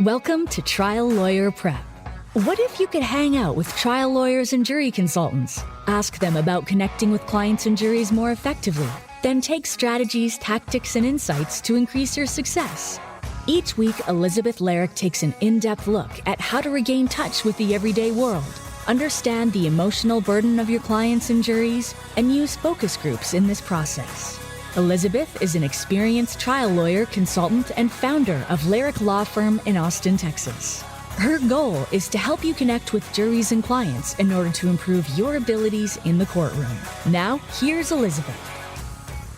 Welcome to Trial Lawyer Prep. What if you could hang out with trial lawyers and jury consultants? Ask them about connecting with clients and juries more effectively. Then take strategies, tactics, and insights to increase your success. Each week, Elizabeth Larrick takes an in-depth look at how to regain touch with the everyday world, understand the emotional burden of your clients and juries, and use focus groups in this process. Elizabeth is an experienced trial lawyer, consultant, and founder of Larrick Law Firm in Austin, Texas. Her goal is to help you connect with juries and clients in order to improve your abilities in the courtroom. Now, here's Elizabeth.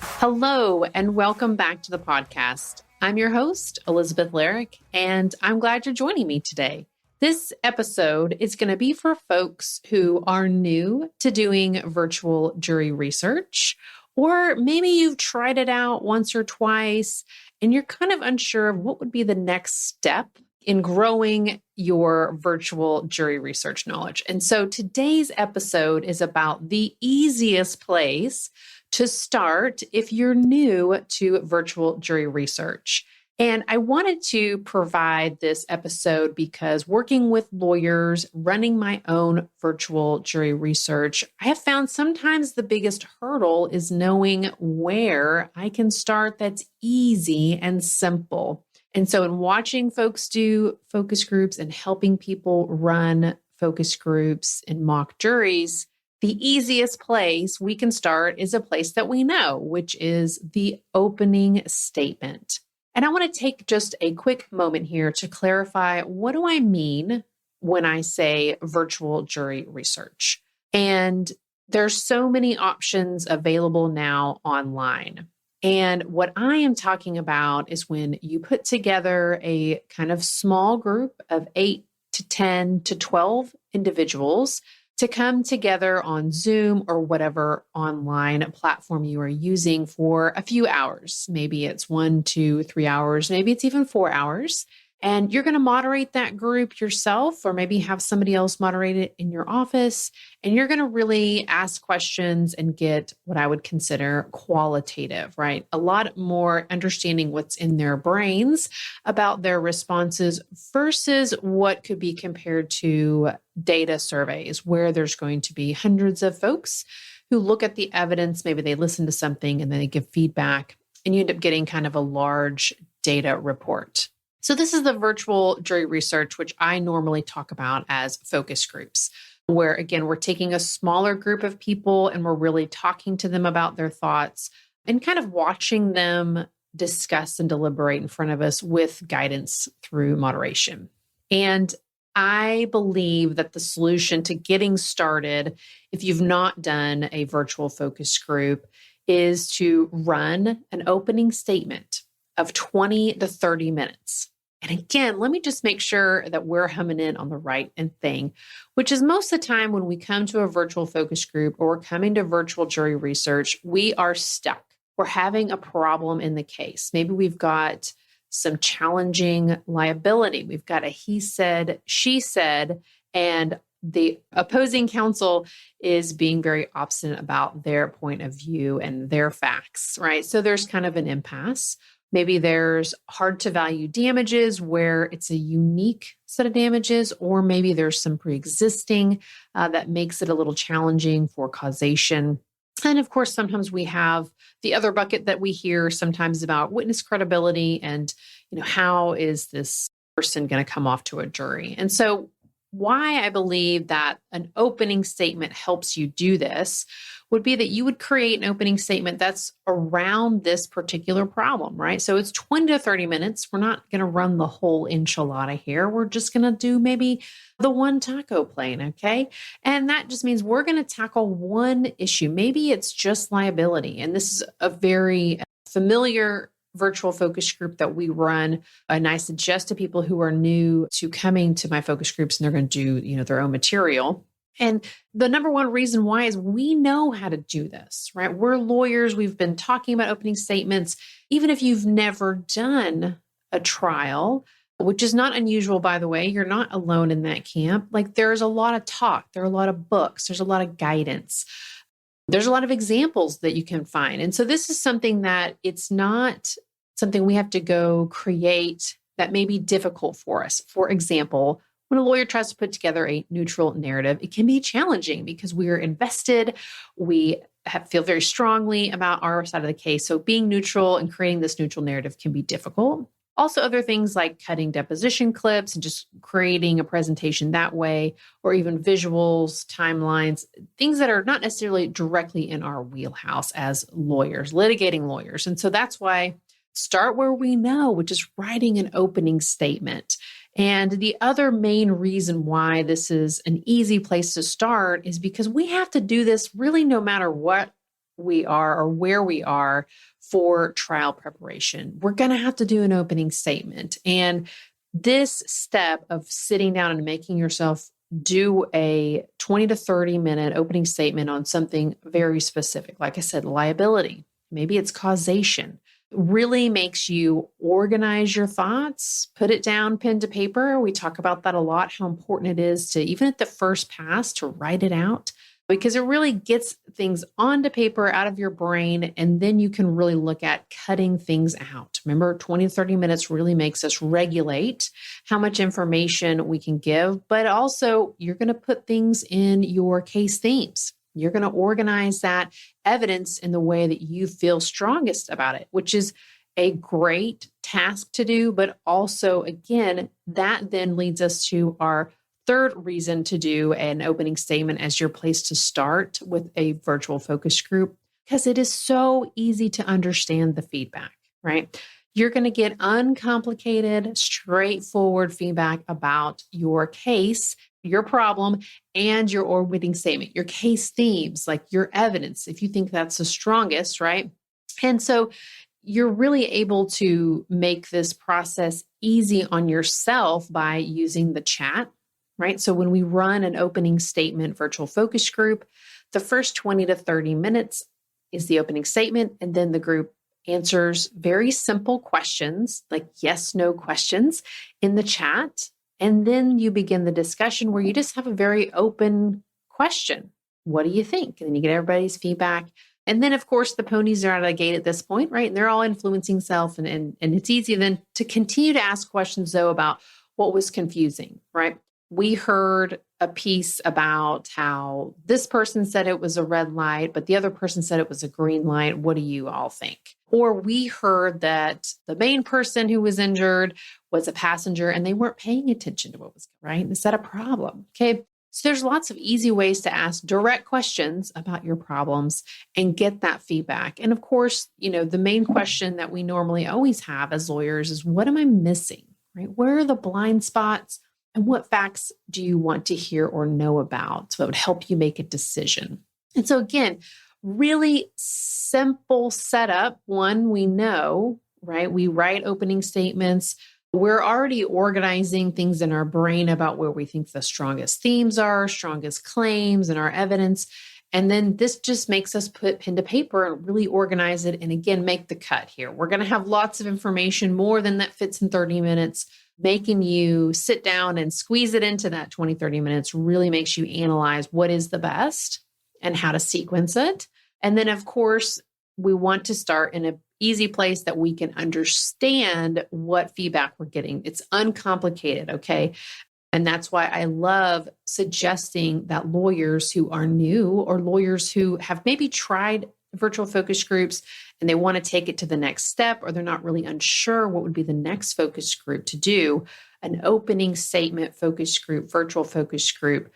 Hello, and welcome back to the podcast. I'm your host, Elizabeth Larrick, and I'm glad you're joining me today. This episode is going to be for folks who are new to doing virtual jury research, or maybe you've tried it out once or twice, and you're kind of unsure of what would be the next step in growing your virtual jury research knowledge. And so today's episode is about the easiest place to start if you're new to virtual jury research. And I wanted to provide this episode because working with lawyers, running my own virtual jury research, I have found sometimes the biggest hurdle is knowing where I can start that's easy and simple. And so in watching folks do focus groups and helping people run focus groups and mock juries, the easiest place we can start is a place that we know, which is the opening statement. And I want to take just a quick moment here to clarify, what do I mean when I say virtual jury research? And there's so many options available now online. And what I am talking about is when you put together a kind of small group of 8 to 10 to 12 individuals to come together on Zoom or whatever online platform you are using for a few hours. Maybe it's 1, 2, 3 hours, maybe it's even 4 hours. And you're going to moderate that group yourself, or maybe have somebody else moderate it in your office. And you're going to really ask questions and get what I would consider qualitative, right? A lot more understanding what's in their brains about their responses versus what could be compared to data surveys, where there's going to be hundreds of folks who look at the evidence. Maybe they listen to something and then they give feedback, and you end up getting kind of a large data report. So this is the virtual jury research, which I normally talk about as focus groups, where again, we're taking a smaller group of people and we're really talking to them about their thoughts and kind of watching them discuss and deliberate in front of us with guidance through moderation. And I believe that the solution to getting started, if you've not done a virtual focus group, is to run an opening statement of 20 to 30 minutes. And again, let me just make sure that we're humming in on the right thing, which is most of the time when we come to a virtual focus group or we're coming to virtual jury research, we are stuck. We're having a problem in the case. Maybe we've got some challenging liability. We've got a he said, she said, and the opposing counsel is being very obstinate about their point of view and their facts, right? So there's kind of an impasse. Maybe there's hard to value damages where it's a unique set of damages, or maybe there's some pre-existing that makes it a little challenging for causation. And of course, sometimes we have the other bucket that we hear sometimes about witness credibility and, how is this person going to come off to a jury? And so why I believe that an opening statement helps you do this would be that you would create an opening statement that's around this particular problem, right? So it's 20 to 30 minutes. We're not going to run the whole enchilada here. We're just going to do maybe the one taco plane, okay? And that just means we're going to tackle one issue. Maybe it's just liability. And this is a very familiar virtual focus group that we run. And I suggest to people who are new to coming to my focus groups and they're going to do, their own material. And the number one reason why is we know how to do this, right? We're lawyers. We've been talking about opening statements. Even if you've never done a trial, which is not unusual, by the way, you're not alone in that camp. Like there's a lot of talk. There are a lot of books. There's a lot of guidance. There's a lot of examples that you can find. And so this is something that it's not something we have to go create that may be difficult for us. For example, when a lawyer tries to put together a neutral narrative, it can be challenging because we are invested. We feel very strongly about our side of the case. So being neutral and creating this neutral narrative can be difficult. Also, other things like cutting deposition clips and just creating a presentation that way, or even visuals, timelines, things that are not necessarily directly in our wheelhouse as lawyers, litigating lawyers. And so that's why start where we know, which is writing an opening statement. And the other main reason why this is an easy place to start is because we have to do this really no matter what we are or where we are for trial preparation. We're going to have to do an opening statement. And this step of sitting down and making yourself do a 20 to 30 minute opening statement on something very specific, like I said, liability, maybe it's causation, really makes you organize your thoughts, put it down pen to paper. We talk about that a lot, how important it is to, even at the first pass, to write it out, because it really gets things onto paper, out of your brain, and then you can really look at cutting things out. Remember, 20 to 30 minutes really makes us regulate how much information we can give, but also you're going to put things in your case themes. You're going to organize that evidence in the way that you feel strongest about it, which is a great task to do. But also, again, that then leads us to our third reason to do an opening statement as your place to start with a virtual focus group, because it is so easy to understand the feedback, right? You're going to get uncomplicated, straightforward feedback about your case, your problem, and your opening statement, your case themes, like your evidence, if you think that's the strongest, right? And so you're really able to make this process easy on yourself by using the chat, right? So when we run an opening statement virtual focus group, the first 20 to 30 minutes is the opening statement, and then the group answers very simple questions, like yes, no questions in the chat. And then you begin the discussion where you just have a very open question. What do you think? And then you get everybody's feedback. And then, of course, the ponies are out of the gate at this point, right? And they're all influencing self. And it's easy then to continue to ask questions, though, about what was confusing, right? We heard a piece about how this person said it was a red light, but the other person said it was a green light. What do you all think? Or we heard that the main person who was injured was a passenger and they weren't paying attention to what was right. Is that a problem? Okay. So there's lots of easy ways to ask direct questions about your problems and get that feedback. And of course, the main question that we normally always have as lawyers is, what am I missing, right? Where are the blind spots? And what facts do you want to hear or know about? So it would help you make a decision. And so again, really simple setup. One, we know, right? We write opening statements. We're already organizing things in our brain about where we think the strongest themes are, strongest claims, and our evidence. And then this just makes us put pen to paper and really organize it. And again, make the cut here. We're going to have lots of information, more than that fits in 30 minutes. Making you sit down and squeeze it into that 20, 30 minutes really makes you analyze what is the best and how to sequence it. And then, of course, we want to start in an easy place that we can understand what feedback we're getting. It's uncomplicated, okay? And that's why I love suggesting that lawyers who are new or lawyers who have maybe tried virtual focus groups and they want to take it to the next step, or they're not really unsure what would be the next focus group to do, an opening statement focus group, virtual focus group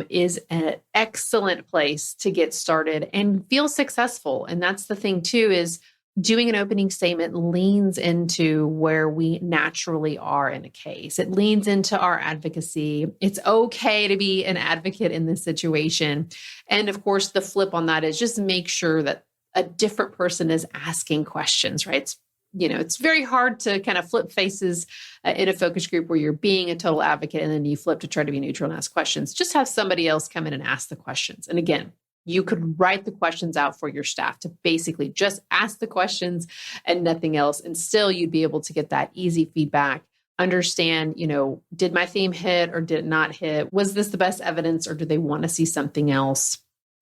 is an excellent place to get started and feel successful. And that's the thing too, is doing an opening statement leans into where we naturally are in a case. It leans into our advocacy. It's okay to be an advocate in this situation. And of course, the flip on that is just make sure that a different person is asking questions, right? It's very hard to kind of flip faces in a focus group where you're being a total advocate and then you flip to try to be neutral and ask questions. Just have somebody else come in and ask the questions. And again, you could write the questions out for your staff to basically just ask the questions and nothing else. And still you'd be able to get that easy feedback, understand, did my theme hit or did it not hit? Was this the best evidence or do they want to see something else?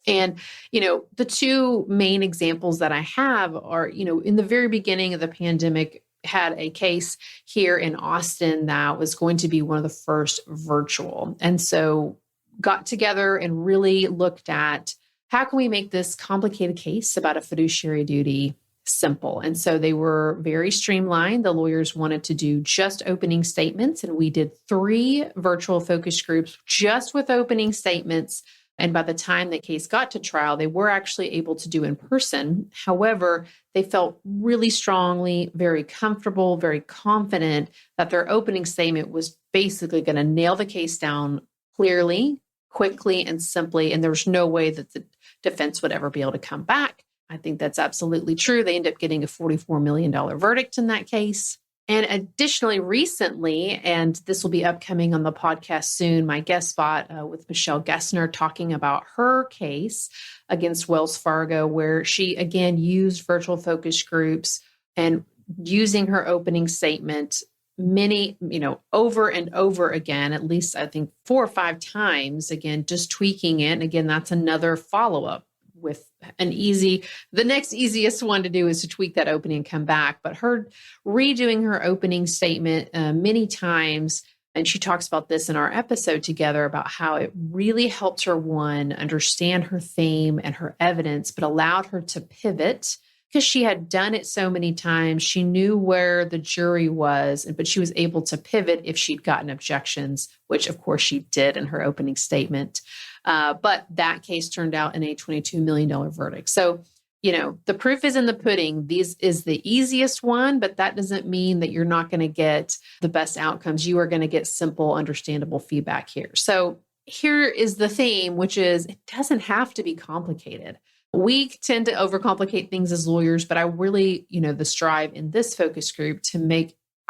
And, the two main examples that I have are, in the very beginning of the pandemic, had a case here in Austin that was going to be one of the first virtual. And so got together and really looked at how can we make this complicated case about a fiduciary duty simple. And so they were very streamlined. The lawyers wanted to do just opening statements, and we did 3 virtual focus groups just with opening statements. And by the time the case got to trial, they were actually able to do in person. However, they felt really strongly, very comfortable, very confident that their opening statement was basically going to nail the case down clearly, quickly, and simply. And there was no way that the defense would ever be able to come back. I think that's absolutely true. They ended up getting a $44 million verdict in that case. And additionally, recently, and this will be upcoming on the podcast soon, my guest spot with Michelle Gessner talking about her case against Wells Fargo, where she again used virtual focus groups and using her opening statement over and over again, at least I think 4 or 5 times, again, just tweaking it. And again, that's another follow-up with the next easiest one to do is to tweak that opening and come back. But her redoing her opening statement many times, and she talks about this in our episode together about how it really helped her, one, understand her theme and her evidence, but allowed her to pivot because she had done it so many times. She knew where the jury was, but she was able to pivot if she'd gotten objections, which of course she did in her opening statement. But that case turned out in a $22 million verdict. So, the proof is in the pudding. This is the easiest one, but that doesn't mean that you're not going to get the best outcomes. You are going to get simple, understandable feedback here. So here is the theme, which is it doesn't have to be complicated. We tend to overcomplicate things as lawyers, but I really, the strive in this focus group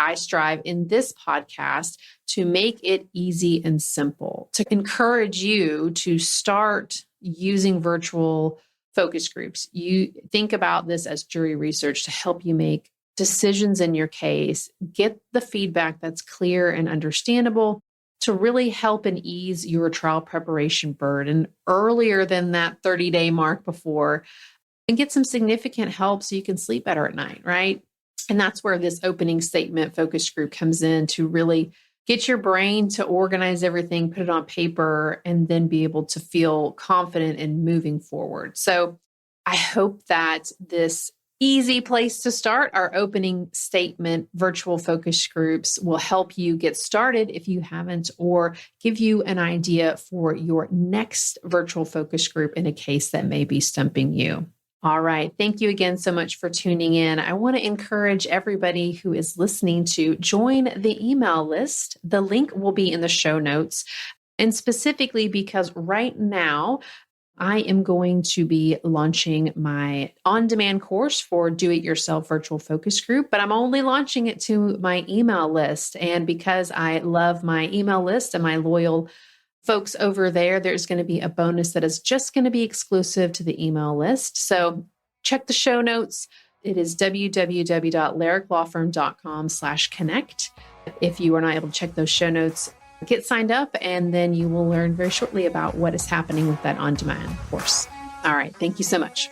I strive in this podcast to make it easy and simple, to encourage you to start using virtual focus groups. You think about this as jury research to help you make decisions in your case, get the feedback that's clear and understandable to really help and ease your trial preparation burden earlier than that 30-day mark before, and get some significant help so you can sleep better at night, right? And that's where this opening statement focus group comes in to really get your brain to organize everything, put it on paper, and then be able to feel confident in moving forward. So I hope that this easy place to start, our opening statement virtual focus groups, will help you get started if you haven't, or give you an idea for your next virtual focus group in a case that may be stumping you. All right. Thank you again so much for tuning in. I want to encourage everybody who is listening to join the email list. The link will be in the show notes. And specifically because right now, I am going to be launching my on-demand course for do-it-yourself virtual focus group, but I'm only launching it to my email list. And because I love my email list and my loyal folks over there, there's going to be a bonus that is just going to be exclusive to the email list. So check the show notes. It is www.laricklawfirm.com/connect. If you are not able to check those show notes, get signed up, and then you will learn very shortly about what is happening with that on-demand course. All right. Thank you so much.